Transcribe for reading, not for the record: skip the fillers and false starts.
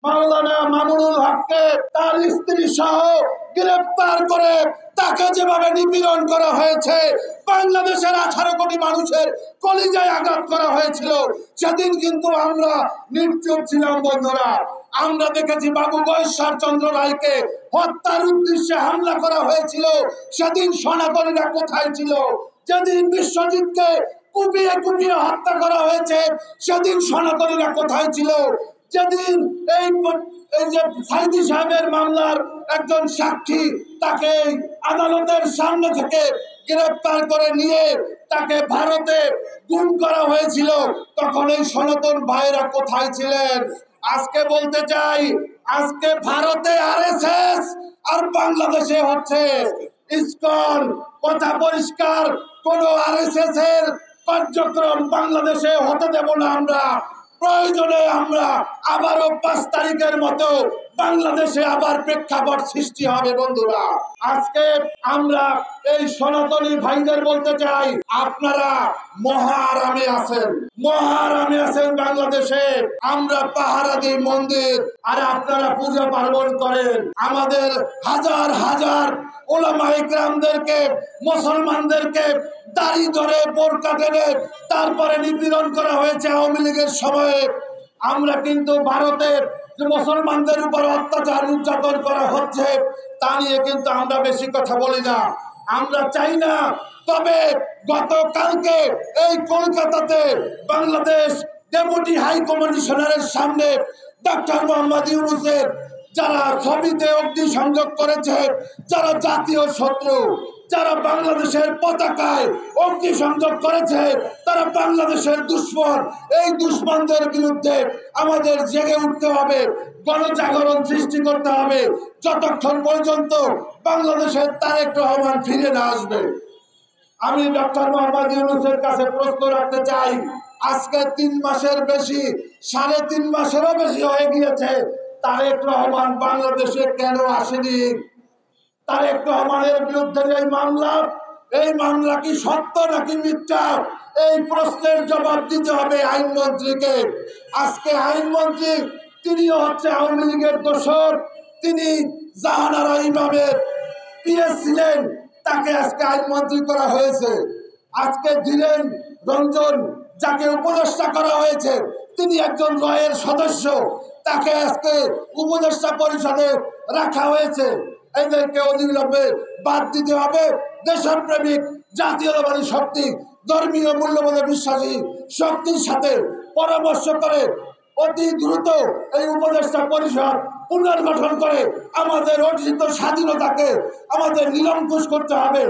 মাওলানা মামুনুল হককে তার স্ত্রী সহ গ্রেফতার করে তাকে যেভাবে নিপীড়ন করা হয়েছে, বাংলাদেশের 18 কোটি মানুষের কলিজায় আঘাত করা হয়েছিল, সেদিন কিন্তু আমরা নির্চুপ ছিলাম বন্ধুরা। আমরা দেখেছি বাবু বৈশ্বর চন্দ্র রায়কে হত্যার উদ্দেশ্যে হামলা করা হয়েছিল, সেদিন সনাতনীরা কোথায় ছিল? যেদিন বিশ্বজিৎকে কুপিয়ে কুপিয়ে হত্যা করা হয়েছে, সেদিন সনাতনীরা কোথায় ছিল? যেদিন এই যে সাইদি সাহেবের মামলার একজন সাক্ষী, তাকে আদালতের সামনে থেকে গ্রেফতার করে নিয়ে তাকে ভারতে গুম করা হয়েছিল, তখন এই সনাতন ভাইরা কোথায় ছিলেন? আজকে বলতে চাই, আজকে ভারতে আরএসএস আর বাংলাদেশে হচ্ছে ইসকন। কথা পরিষ্কার, কোন আরএসএস এর কার্যক্রম বাংলাদেশে হতে দেব না আমরা। প্রয়োজনে আমরা আবারও 5 তারিখের মতো বাংলাদেশে আবার প্রেক্ষাপট সৃষ্টি হবে বন্ধুরা। আজকে আমরা এই সনাতনী ভাইদের বলতে চাই, আপনারা মহা আরামে আছেন, মহা আরামে আছেন বাংলাদেশে। আমরা পাহারা দিই মন্দির, আর আপনারা পূজা পার্বণ করেন। আমাদের হাজার হাজার ওলামায়ে কেরামদেরকে, মুসলমানদেরকে দাড়ি ধরে বোরকা টেনে তারপরে নিপীড়ন করা হয়েছে আওয়ামী লীগের সময়ে। আমরা কিন্তু ভারতের যে মুসলমানদের উপর অত্যাচার নির্যাতন করা হচ্ছে তা নিয়ে কিন্তু আমরা বেশি কথা বলি না, আমরা চাই না। তবে গতকালকে এই কলকাতাতে বাংলাদেশ ডেপুটি হাই কমিশনারের সামনে ডক্টর মোহাম্মদ ইউনূসের যারা ছবিতে অগ্নিসংযোগ করেছে, যারা জাতীয় শত্রু, যারা বাংলাদেশের পতাকায় অগ্নিসংযোগ করেছে, তারা বাংলাদেশের দুশ্মন। এই দুশ্মনদের বিরুদ্ধে আমাদের জেগে উঠতে হবে, গণজাগরণ সৃষ্টি করতে হবে, যতক্ষণ পর্যন্ত বাংলাদেশের তারেক রহমান ফিরে না আসবে। আমি ডক্টর মোহাম্মদ ইউনূসের কাছে প্রশ্ন রাখতে চাই, আজকে 3 মাসের বেশি, 3.5 মাসেরও বেশি হয়ে গিয়েছে, তারেক রহমান বাংলাদেশে কেন আসেনি? তারেক রহমানের বিরুদ্ধে যে মামলা, এই মামলা কি সত্য নাকি মিথ্যা? এই প্রশ্নের জবাব দিতে হবে আইনমন্ত্রীকে। আজকে আইনমন্ত্রী তিনিও হচ্ছে আওয়ামী লীগের দোসর, তিনি জাহানারা ইমামের পিএস ছিলেন, তাকে আজকে আইনমন্ত্রী করা হয়েছে। আজকে ধীরেন রঞ্জন যাকে উপদেষ্টা করা হয়েছে, তিনি একজন রয়ের সদস্য, তাকে আজকে উপদেষ্টা পরিষদে রাখা হয়েছে। এদেরকে অবিলম্বে বাদ দিতে হবে। দেশপ্রেমিক, জাতীয়তাবাদী শক্তি, ধর্মীয় মূল্যবোধে বিশ্বাসী শক্তির সাথে পরামর্শ করে অতি দ্রুত এই উপদেষ্টা পরিষদ পুনর্গঠন করে আমাদের অর্জিত স্বাধীনতাকে আমাদের নিরঙ্কুশ করতে হবে।